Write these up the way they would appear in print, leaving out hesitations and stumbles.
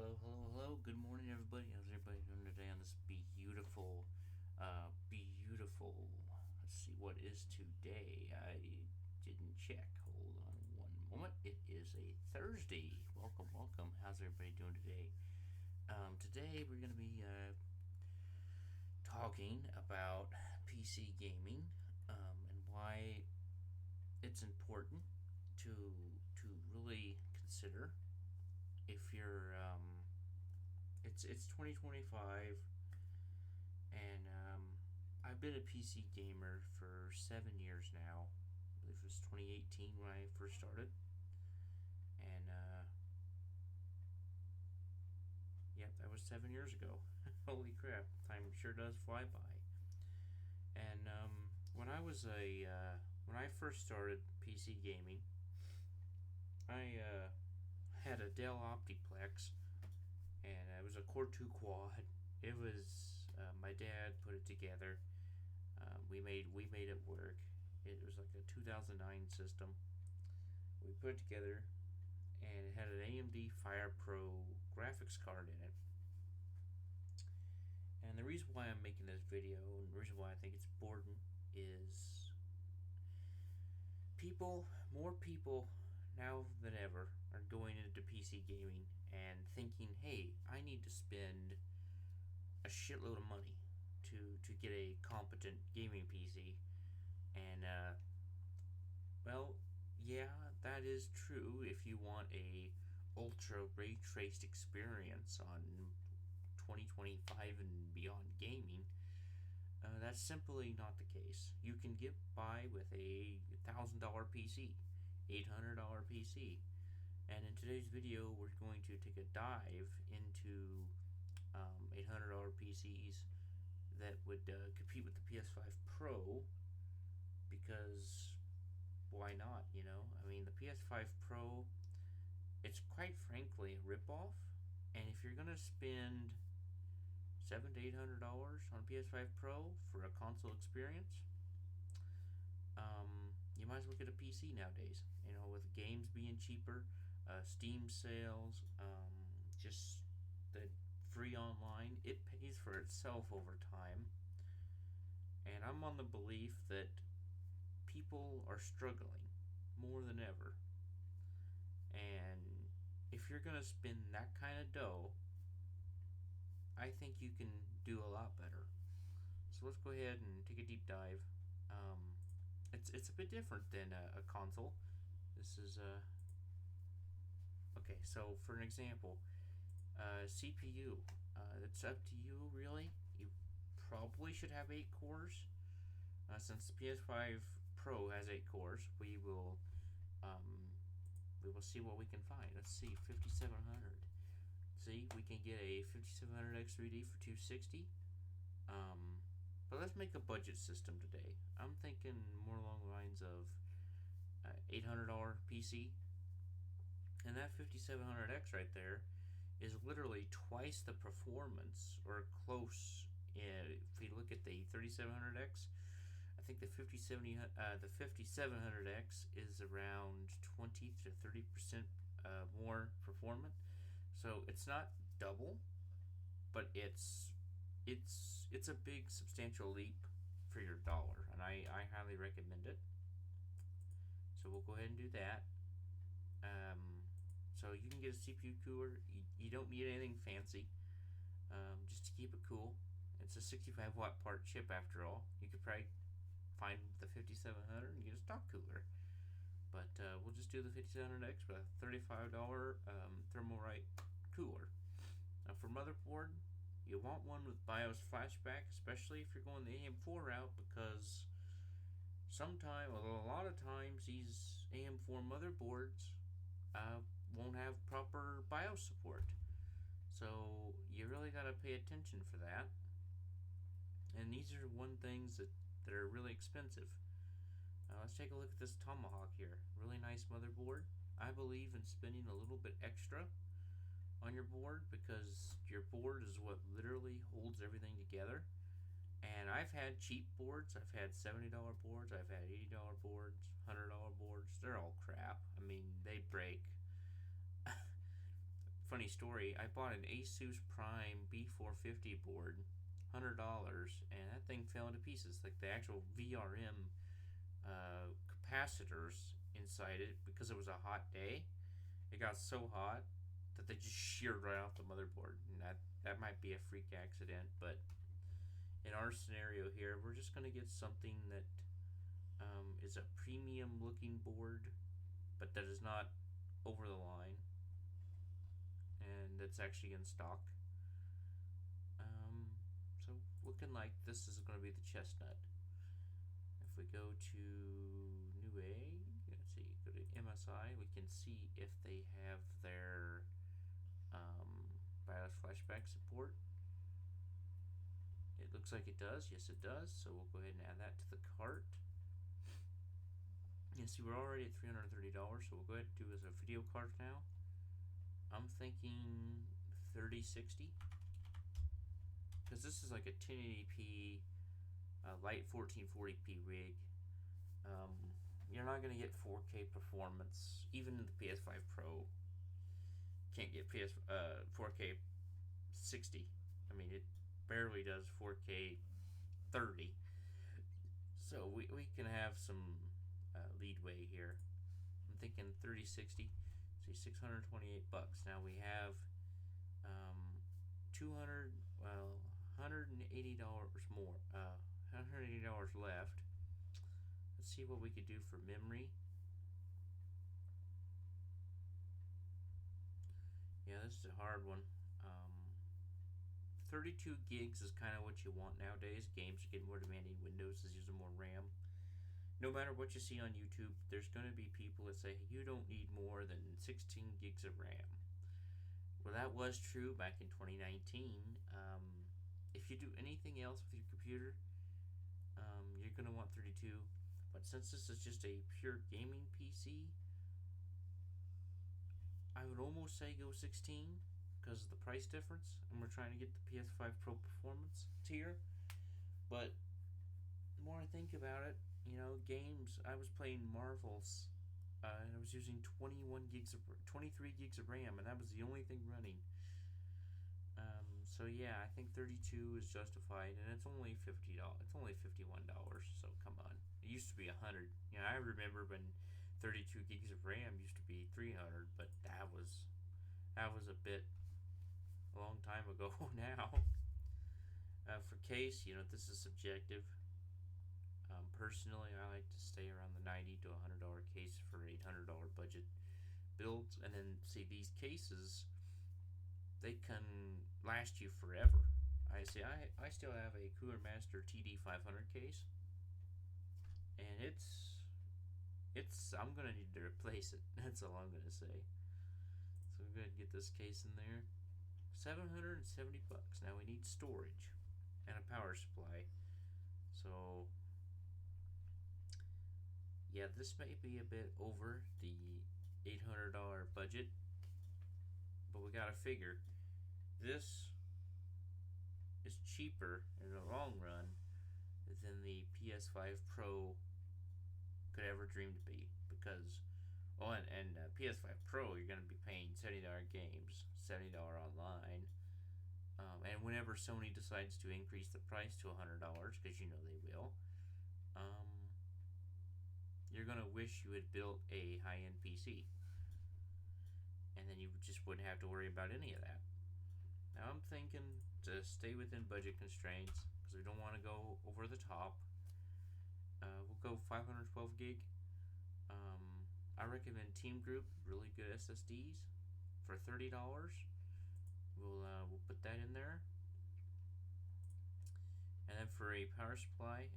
Hello. Good morning, everybody. How's everybody doing today on this beautiful? Let's see, what is today? I didn't check. Hold on one moment. It is a Thursday. Welcome. How's everybody doing today? Today we're gonna be talking about PC gaming and why it's important to really consider if you're it's 2025, and I've been a PC gamer for 7 years now. I believe it was 2018 when I first started, and yep, that was 7 years ago. Holy crap, time sure does fly by. And when I first started PC gaming, I had a Dell Optiplex, and it was a Core 2 quad. It was my dad put it together. We made it work. It was like a 2009 system. We put it together, and it had an AMD Fire Pro graphics card in it. And the reason why I'm making this video, and the reason why I think it's important, is more people now than ever are going into PC gaming and thinking, hey, I need to spend a shitload of money to get a competent gaming PC. And, well, yeah, that is true if you want a ultra ray traced experience on 2025 and beyond gaming. That's simply not the case. You can get by with a $1,000 PC, $800 PC. And in today's video, we're going to take a dive into $800 PCs that would compete with the PS5 Pro, because why not? I mean, the PS5 Pro, it's quite frankly a ripoff. And if you're gonna spend $700 to $800 on PS5 Pro for a console experience, you might as well get a PC nowadays. With games being cheaper, Steam sales, just the free online, it pays for itself over time. And I'm on the belief that people are struggling more than ever. And if you're going to spend that kind of dough, I think you can do a lot better. So let's go ahead and take a deep dive. It's a bit different than a console. This is okay. So for an example, CPU. It's up to you, really. You probably should have 8 cores. Since the PS5 Pro has 8 cores, we will see what we can find. Let's see, 5700. See, we can get a 5700 X3D for 260. But let's make a budget system today. I'm thinking more along the lines of $800 PC, and that 5700X right there is literally twice the performance, or close. If you look at the 3700X, I think the 5700X is around 20 to 30% more performant. So it's not double, but it's a big substantial leap for your dollar, and I highly recommend it. So we'll go ahead and do that. So you can get a CPU cooler. You don't need anything fancy, just to keep it cool. It's a 65 watt part chip after all. You could probably find the 5700 and get a stock cooler. But we'll just do the 5700X with a $35 Thermalright cooler. Now for motherboard, you want one with BIOS flashback, especially if you're going the AM4 route, because a lot of times these AM4 motherboards won't have proper BIOS support. So you really got to pay attention for that. And these are one things that are really expensive. Let's take a look at this Tomahawk here. Really nice motherboard. I believe in spending a little bit extra on your board, because your board is what literally holds everything together. And I've had cheap boards. I've had $70 boards. I've had $80 boards, $100 boards. They're all crap. I mean, they break. funny story. I bought an Asus Prime B450 board, $100, and that thing fell into pieces. Like the actual VRM capacitors inside it, because it was a hot day. It got so hot that they just sheared right off the motherboard, and that might be a freak accident. But in our scenario here, we're just gonna get something that is a premium looking board, but that is not over the line, and that's actually in stock. So looking like this is going to be the chestnut. If we go to Newegg, let's see, go to MSI, we can see if they have their BIOS flashback support. It looks like it does. Yes, it does. So we'll go ahead and add that to the cart. You see, we're already at $330, so we'll go ahead and do as a video card now. I'm thinking 3060, because this is like a 1080p light 1440p rig. You're not going to get 4K performance, even in the PS5 Pro. Can't get 4K 60. I mean, it barely does 4K 30. So we can have some leadway here. I'm thinking 3060. See, $628. Now we have $180 more. $180 left. Let's see what we could do for memory. Yeah, this is a hard one. 32 gigs is kind of what you want nowadays. Games are getting more demanding. Windows is using more RAM. No matter what you see on YouTube, there's going to be people that say you don't need more than 16 gigs of RAM. Well, that was true back in 2019. If you do anything else with your computer, you're going to want 32. But since this is just a pure gaming PC, I would almost say go 16 because of the price difference, and we're trying to get the PS5 Pro Performance tier. But the more I think about it, you know, games, I was playing Marvels, and I was using 23 gigs of RAM, and that was the only thing running. So yeah, I think 32 is justified, and it's only $50. It's only $51. So come on, it used to be 100. You know, I remember when 32 gigs of RAM used to be 300, but that was a bit a long time ago now. For case, you know, this is subjective. Personally, I like to stay around the $90 to $100 case for $800 budget builds, and then see these cases, they can last you forever. I still have a Cooler Master TD500 case, and it's I'm gonna need to replace it. That's all I'm gonna say. So we're gonna get this case in there. $770. Now we need storage and a power supply. So yeah, this may be a bit over the $800 budget, but we gotta figure this is cheaper in the long run than the PS5 Pro could ever dream to be, because PS5 Pro, you're gonna be paying $70 games, $70 online, and whenever Sony decides to increase the price to $100, because you know they will, you're gonna wish you had built a high-end PC, and then you just wouldn't have to worry about any of that. Now I'm thinking to stay within budget constraints, because we don't want to go over the top. We'll go 512 gig. I recommend Team Group, really good SSDs for $30. We'll put that in there. And then for a power supply,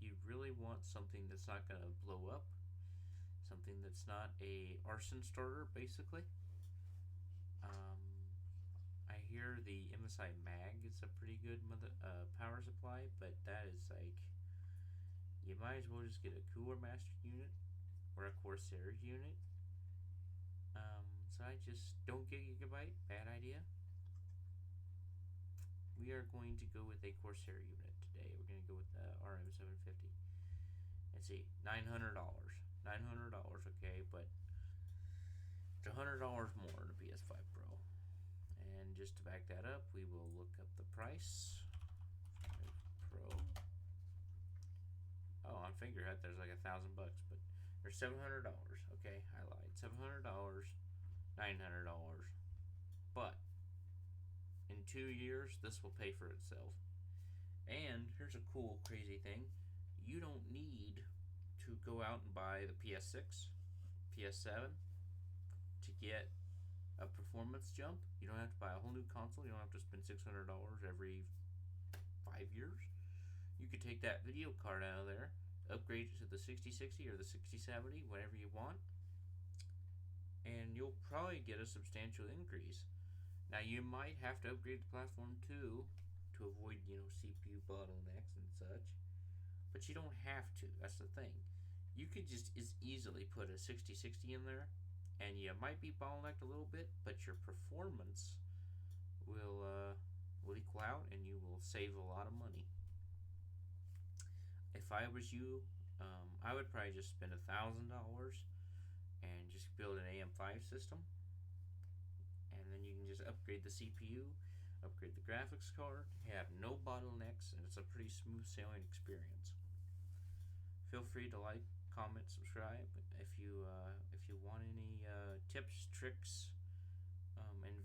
you really want something that's not going to blow up, something that's not a arson starter, basically. I hear the MSI Mag is a pretty good power supply, but that is like, you might as well just get a Cooler Master unit or a Corsair unit. So I just don't get Gigabyte, bad idea. We are going to go with a Corsair unit today. We're going to go with the RM750. Let's see, $900. $900, okay, but $100 more in a PS5 Pro. And just to back that up, we will look up the price. Pro. Oh, on Fingerhut, there's like $1,000, but there's $700. Okay, I lied. $700, $900. But in 2 years, this will pay for itself. And here's a cool, crazy thing. You don't need to go out and buy the PS6, PS7 to get a performance jump. You don't have to buy a whole new console. You don't have to spend $600 every 5 years. You could take that video card out of there, upgrade it to the 6060 or the 6070, whatever you want, and you'll probably get a substantial increase. Now you might have to upgrade the platform too to avoid, CPU bottlenecks and such, but you don't have to. That's the thing. You could just as easily put a 6060 in there, and you might be bottlenecked a little bit, but your performance will equal out, and you will save a lot of money. If I was you, I would probably just spend $1,000 and just build an AM5 system, and then you can just upgrade the CPU, upgrade the graphics card, have no bottlenecks, and it's a pretty smooth sailing experience. Feel free to like, comment, subscribe if you want any tips, tricks, and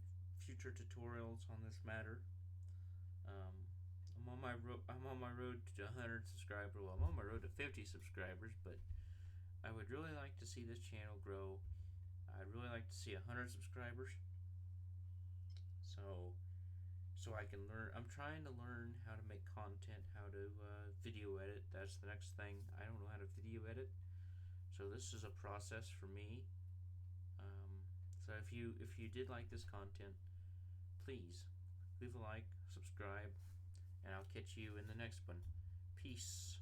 future tutorials on this matter. I'm on my road to 100 subscribers. Well, I'm on my road to 50 subscribers, but I would really like to see this channel grow. I'd really like to see 100 subscribers. So I can learn. I'm trying to learn how to make content, how to video edit. That's the next thing. I don't know how to video edit, so this is a process for me. So if you did like this content, please leave a like, subscribe, and I'll catch you in the next one. Peace.